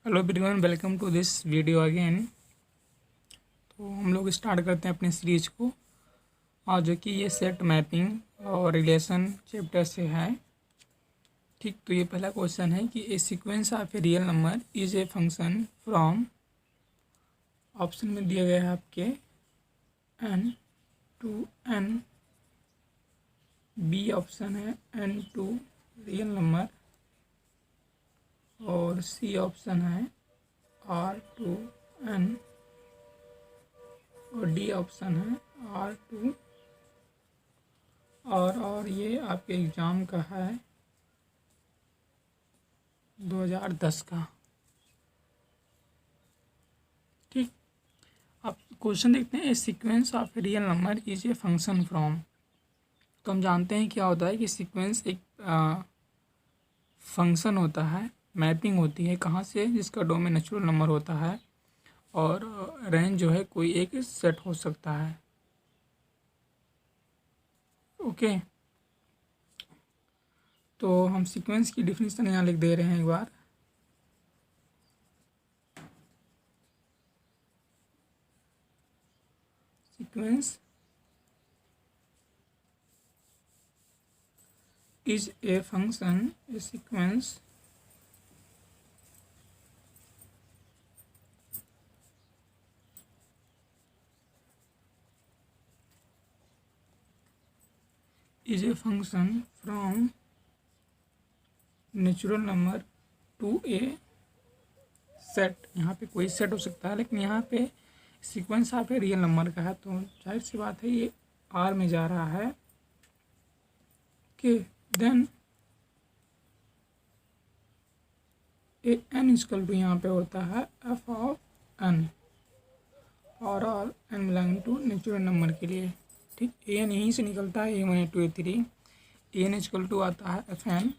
Hello everyone, welcome to this video again. तो हम लोग स्टार्ट करते हैं अपने सीरीज को, और जो कि ये सेट मैपिंग और रिलेशन चैप्टर से है। ठीक, तो ये पहला क्वेश्चन है कि a sequence of a real number is a function from, option में दिया गया है आपके n to n, B option है n टू रियल नंबर, और सी ऑप्शन है r टू n, और डी ऑप्शन है R2। और ये आपके एग्ज़ाम का है 2010 का। ठीक, अब क्वेश्चन देखते हैं। A sequence of real number is a function from. तो हम जानते हैं क्या होता है कि सीक्वेंस एक फंक्शन होता है, मैपिंग होती है कहाँ से, जिसका डोमेन नेचुरल नंबर होता है, और रेंज जो है कोई एक सेट हो सकता है। ओके, तो हम सीक्वेंस की डिफिनीशन यहाँ लिख दे रहे हैं एक बार। Sequence is a function, a sequence is a function from natural number to a set। यहाँ पे कोई सेट हो सकता है, लेकिन यहाँ पे sequence of a real number का है, तो जाहिर सी बात है ये आर में जा रहा है। Okay, then A N equal to यहाँ पे होता है एफ ऑफ एन, और all N belonging to natural number के लिए। ठीक, ए एन यहीं से निकलता है, A1 A2 A3। A N equal to आता है F N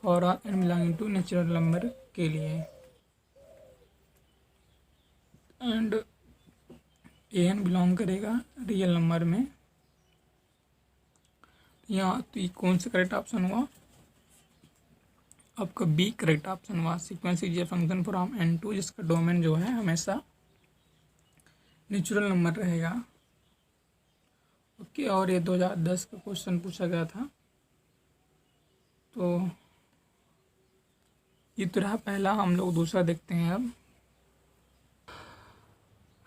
for all N belonging to natural number के लिए, एंड ए एन बिलोंग करेगा रियल नंबर में। यहाँ तो ये कौन सा करेक्ट ऑप्शन हुआ आपका? बी करेक्ट ऑप्शन हुआ। Sequence is a function from N to, जिसका डोमेन जो है हमेशा नेचुरल नंबर रहेगा। ओके, और ये 2010 का क्वेश्चन पूछा गया था। तो ये तो रहा पहला, हम लोग दूसरा देखते हैं अब।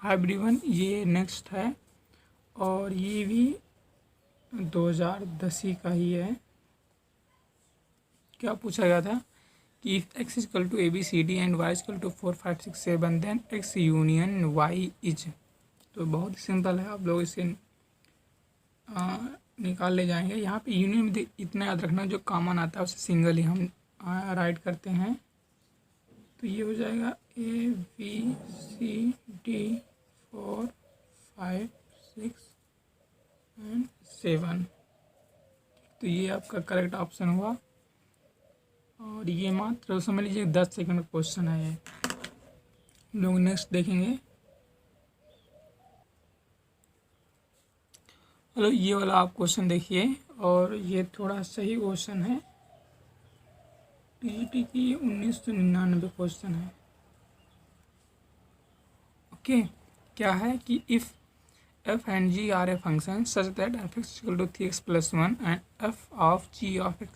हाय एवरीवन, ये नेक्स्ट है, और ये भी 2010 ही का ही है। क्या पूछा गया था कि if x equal to ABCD and y equal to 4 5 6 7 then x union y is. तो बहुत ही सिंपल है, आप लोग इसे निकाल ले जाएंगे। यहाँ पे यूनियन में इतना याद रखना, जो कॉमन आता है उसे सिंगल ही हम राइट करते हैं। तो ये हो जाएगा ABCD 4 5 6 एंड 7। तो ये आपका करेक्ट ऑप्शन हुआ, और ये मात्र समझ लीजिए 10 सेकंड का क्वेश्चन है ये। लोग नेक्स्ट देखेंगे। चलो, ये वाला आप क्वेश्चन देखिए, और ये थोड़ा सही क्वेश्चन है, टीईटी की 1999 क्वेश्चन है। ओके, क्या है कि if f and g are a function such that f(x) equal to 3x plus 1 and f of g of x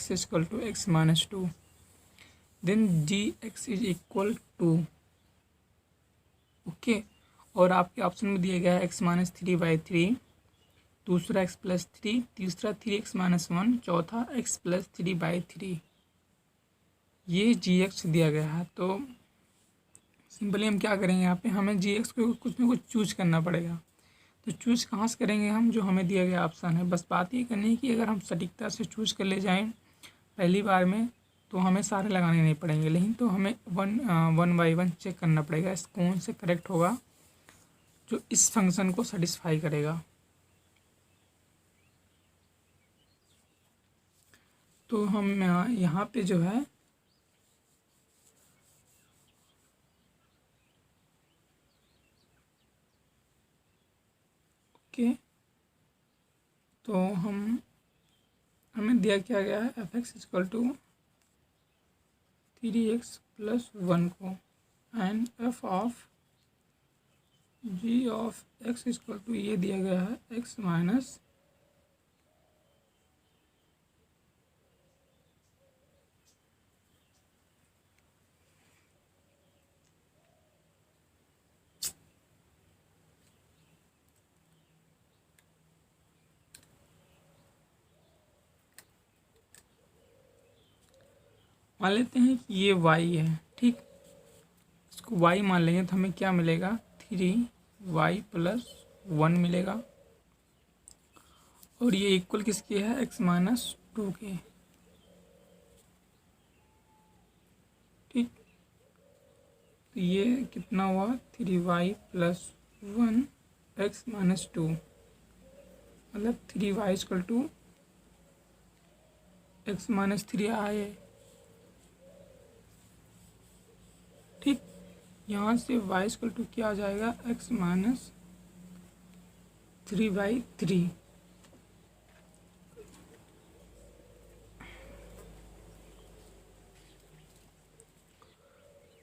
is equal to x minus 2, then gx is equal to। Okay, और आपके option में दिया गया है x minus 3/3, दूसरा x plus 3, तीसरा 3x minus 1, चौथा x plus 3/3। ये gx दिया गया है। तो सिंपली हम क्या करेंगे, यहाँ पे हमें gx को कुछ ना कुछ चूज करना पड़ेगा। तो चूज कहाँ से करेंगे हम? जो हमें दिया गया ऑप्शन है। बस बात ये करनी है कि अगर हम सटीकता से चूज कर ले जाएं पहली बार में, तो हमें सारे लगाने नहीं पड़ेंगे, लेकिन तो हमें वन बाई वन चेक करना पड़ेगा इस कौन से करेक्ट होगा जो इस फंक्शन को सेटिस्फाई करेगा। तो हम यहाँ पे जो है ओके, तो हमें दिया क्या गया है, f(x) इक्वल टू 3x+1 को and F of G of x equal to ये दिया गया है x माइनस मान लेते हैं कि ये y है, ठीक। इसको y मान लेंगे तो हमें क्या मिलेगा, 3y+1 मिलेगा और ये इक्वल किसके है, x-2 के, ठीक। तो ये कितना हुआ, 3y+1 x-2 मतलब 3y इक्वल टू x-3 आए, ठीक। यहाँ से y इक्वल टू क्या आ जाएगा, x-3/3।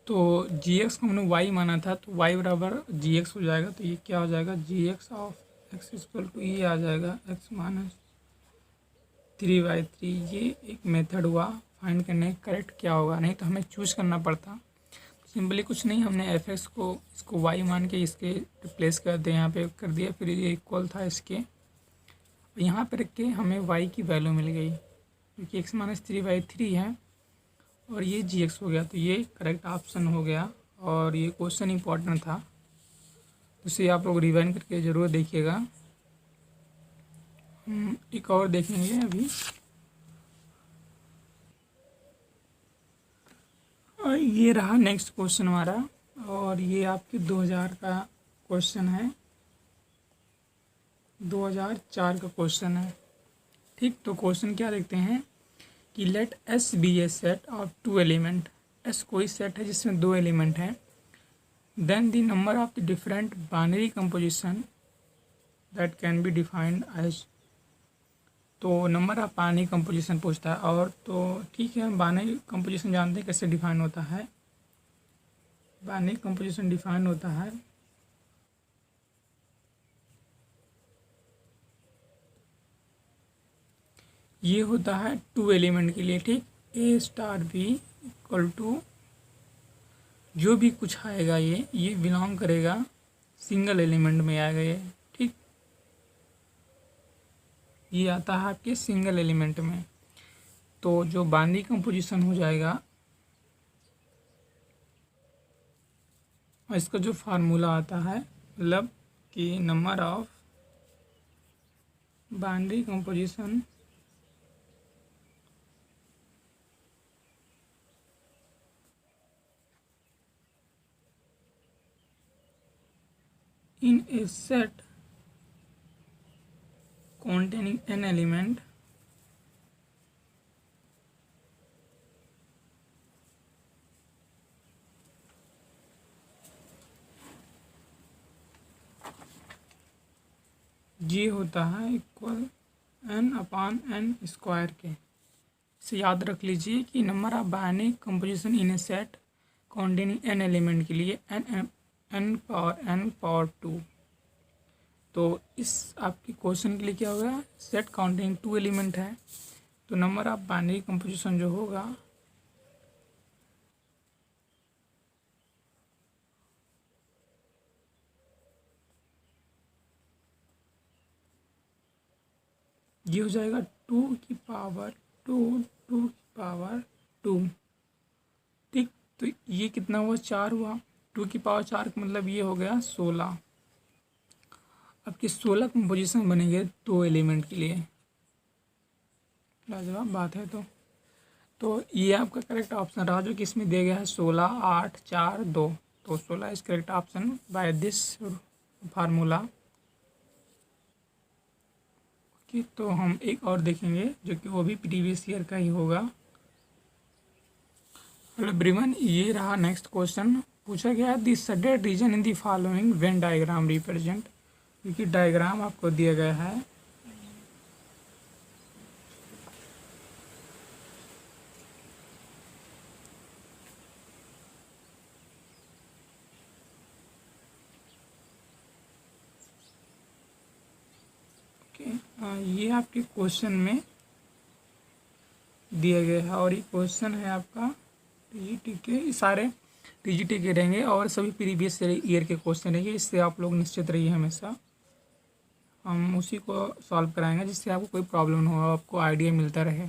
तो gx को हमने y माना था तो y बराबर gx हो जाएगा। तो ये क्या हो जाएगा, gx of x equal to ये आ जाएगा x-3/3। ये एक मेथड हुआ फाइंड करने का, करेक्ट क्या होगा, नहीं तो हमें चूज करना पड़ता। सिंपली कुछ नहीं, हमने एफ को इसको y मान के इसके रिप्लेस कर दिया, यहाँ पे कर दिया, फिर ये इक्वल था इसके, यहाँ पे रख के हमें y की वैल्यू मिल गई क्योंकि x-3/3 है और ये gx हो गया। तो ये करेक्ट ऑप्शन हो गया और ये क्वेश्चन इंपॉर्टेंट था, तो इसे आप लोग रिवाइंड करके ज़रूर देखिएगा। एक और देखेंगे अभी, और ये रहा नेक्स्ट क्वेश्चन हमारा, और ये आपके 2000 का क्वेश्चन है, 2004 का क्वेश्चन है, ठीक। तो क्वेश्चन क्या देखते हैं कि let S be a set of 2 element, S कोई सेट है जिसमें 2 एलिमेंट हैं, then the number of the different binary composition that can be defined as. तो नंबर ऑफ बाइनरी कंपोजिशन पूछता है, और तो ठीक है, बाइनरी कंपोजिशन जानते हैं कैसे डिफाइन होता है। बाइनरी कंपोजिशन डिफाइन होता है ये होता है 2 एलिमेंट के लिए, ठीक। ए स्टार बी इक्वल टू जो भी कुछ आएगा ये बिलोंग करेगा सिंगल एलिमेंट में आएगा ये, ठीक। ये आता है आपके सिंगल एलिमेंट में। तो जो बाइनरी कंपोजिशन हो जाएगा, इसका जो फार्मूला आता है, मतलब कि number of binary composition in a set containing an element ये होता है इक्वल n/n² के। इसे याद रख लीजिए कि number of binary composition in A set containing n element के लिए n⁴ तो इस आपके क्वेश्चन के लिए क्या होगा, सेट काउंटिंग 2 एलिमेंट है, तो नंबर ऑफ बाइनरी कंपोजिशन जो होगा ये हो जाएगा 2⁴, ठीक। तो ये कितना हुआ, 4 हुआ, 2⁴ का मतलब ये हो गया 16। आपके 16 कंपोजिशन बनेंगे 2 एलिमेंट के लिए, लाजवाब बात है। तो ये आपका करेक्ट ऑप्शन रहा, जो कि इसमें दिया गया है 16, 8, 4, 2। तो 16 is correct option by this formula. Okay, तो हम एक और देखेंगे जो कि वो भी प्रीवियस ईयर का ही होगा। हेलो एवरीवन, ये रहा नेक्स्ट क्वेश्चन। पूछा गया है the shaded region in the following Venn diagram represent, क्योंकि डायग्राम आपको दिया गया है। ये आपके क्वेश्चन में दिया गया है और ये क्वेश्चन है आपका टीजीटी के, सारे टीजीटी के रहेंगे और सभी प्रीवियस ईयर के क्वेश्चन रहेंगे। इससे आप लोग निश्चित रहिए, हमेशा हम उसी को सॉल्व कराएंगे जिससे आपको कोई प्रॉब्लम ना हो, आपको आइडिया मिलता रहे।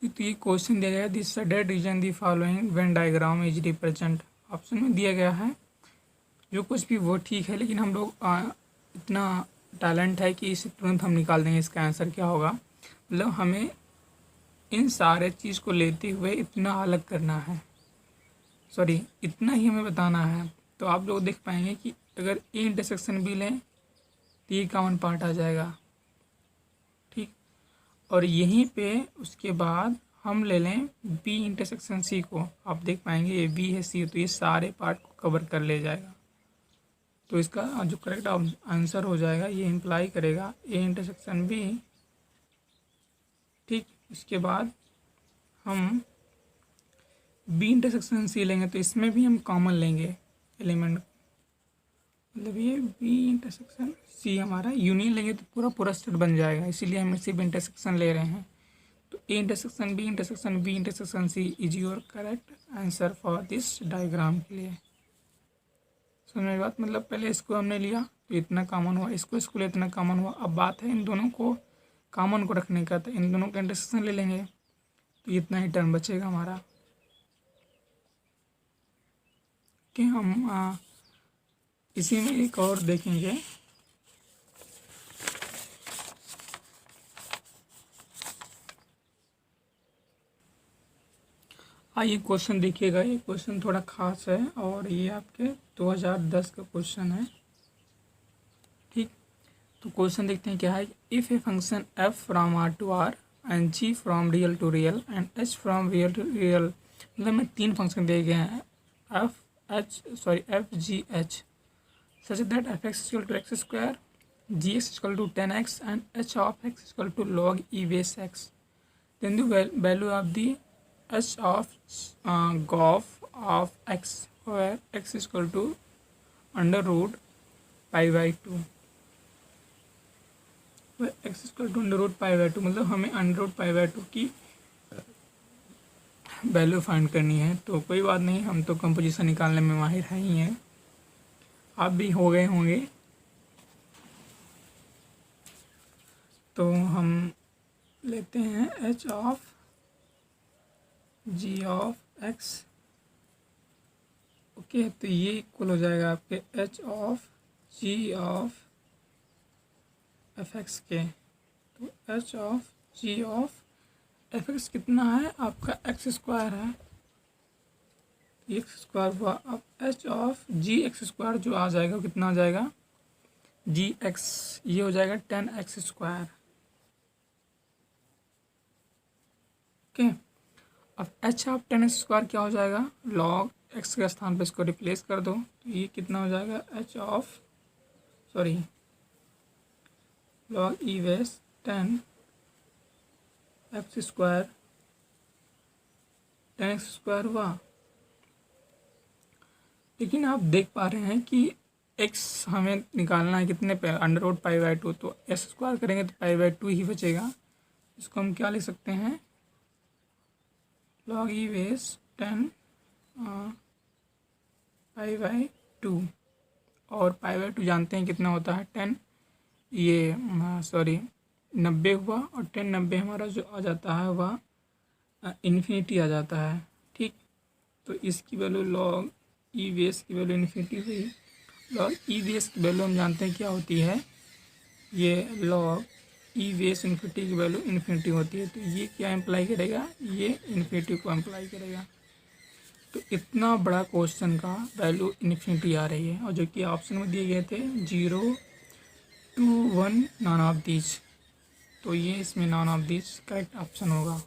तो ये क्वेश्चन दिया गया है, this dead region the following Venn diagram is represent. Option में दिया गया है जो कुछ भी वो ठीक है, लेकिन हम लोग इतना टैलेंट है कि इसे तुरंत हम निकाल देंगे इसका आंसर क्या होगा। मतलब हमें इन सारे चीज़ को लेते हुए इतना अलग करना है, सॉरी इतना ही हमें बताना है। तो आप लोग देख पाएंगे कि अगर ए इंटरसेक्शन बी लें तो ये कॉमन पार्ट आ जाएगा, ठीक। और यहीं पे उसके बाद हम ले लें बी इंटरसेक्शन सी को, आप देख पाएंगे ये बी है सी, तो ये सारे पार्ट को कवर कर ले जाएगा। तो इसका जो करेक्ट आंसर हो जाएगा ये इम्प्लाई करेगा ए इंटरसेक्शन बी, ठीक। इसके बाद हम बी इंटरसेक्शन सी लेंगे तो इसमें भी हम कॉमन लेंगे एलिमेंट, मतलब ये बी इंटरसेक्शन सी हमारा यूनियन लेंगे तो पूरा पूरा सेट बन जाएगा, इसीलिए हम सिर्फ इंटरसेक्शन ले रहे हैं। तो A intersection B intersection C is your correct answer for this diagram के लिए। समझ में बात, मतलब पहले इसको हमने लिया तो इतना कॉमन हुआ, इसको ले इतना कॉमन हुआ। अब बात है इन दोनों को कॉमन को रखने का, तो इन दोनों का इंटरसेक्शन ले लेंगे तो इतना ही टर्म बचेगा हमारा। कि हम इसी में एक और देखेंगे, ये क्वेश्चन देखिएगा, ये क्वेश्चन थोड़ा खास है और ये आपके 2010 का क्वेश्चन है, ठीक। तो क्वेश्चन देखते हैं क्या है। If a function F from R to R and G from real to real and H from real to real, मतलब में 3 फंक्शन दिए गए हैं F G H, such that F X equal to X square, G X equal to 10x and H of X equal to log E base X, then the value of the h of gof of x where x is equal to under root pi by 2, where x is equal to under root pi by 2, मतलब हमें under root pi by 2 की value find करनी है। तो कोई बात नहीं, हम तो कंपोजिशन निकालने में माहिर है ही हैं, आप भी हो गए होंगे। तो हम लेते हैं h of G of X, okay. तो ये इक्वल हो जाएगा आपके H of G of F X के। तो H of G of F X कितना है आपका, एक्स स्क्वायर है, एक्स स्क्वायर हुआ। अब H of G X square जो आ जाएगा वो कितना आ जाएगा, जी एक्स, ये हो जाएगा 10x स्क्वायर, ओके। अब एच ऑफ 10x स्क्वायर क्या हो जाएगा, लॉग एक्स के स्थान पे इसको रिप्लेस कर दो, तो ये कितना हो जाएगा H of log E base 10x square, 10x square हुआ। लेकिन आप देख पा रहे हैं कि x हमें निकालना है कितने पे, अंडर रूट पाई बाई 2, तो s स्क्वायर करेंगे तो पाई बाई 2 ही बचेगा। इसको हम क्या लिख सकते हैं, log E base 10 pi by 2, और पाई बाई 2 जानते हैं कितना होता है 10, ये 90 हुआ, और 10 90 हमारा जो आ जाता है वह इन्फिनिटी आ जाता है, ठीक। तो इसकी वैल्यू लॉग ई बेस की वैल्यू इन्फिनिटी हुई। लॉग ई बेस की वैल्यू हम जानते हैं क्या होती है, ये लॉग ई बेस इन्फिनिटी की वैल्यू इन्फिनिटी होती है। तो ये क्या इम्प्लाई करेगा, ये इन्फिनिटी को इम्प्लाई करेगा। तो इतना बड़ा क्वेश्चन का वैल्यू इन्फिनिटी आ रही है, और जो कि ऑप्शन में दिए गए थे 0 2 1 नॉन ऑफ दीज, तो ये इसमें none of these correct option होगा।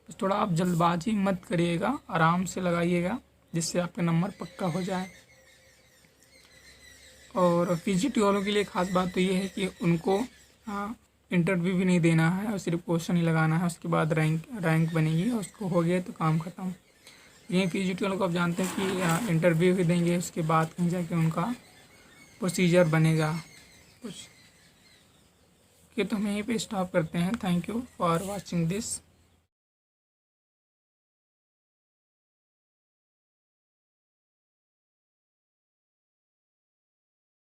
तो थोड़ा आप जल्दबाजी मत करिएगा, आराम से लगाइएगा जिससे आपका नंबर पक्का हो जाए। और पीजीटी वालों के लिए ख़ास बात तो ये है कि उनको इंटरव्यू भी नहीं देना है और सिर्फ क्वेश्चन ही लगाना है, उसके बाद रैंक बनेगी और उसको हो गया तो काम ख़त्म। ये पीजीटी वालों को आप जानते हैं कि इंटरव्यू भी देंगे, उसके बाद कहीं जाके उनका प्रोसीजर बनेगा कुछ। ओके, तो हम यहीं पे स्टॉप करते हैं। Thank you for watching this.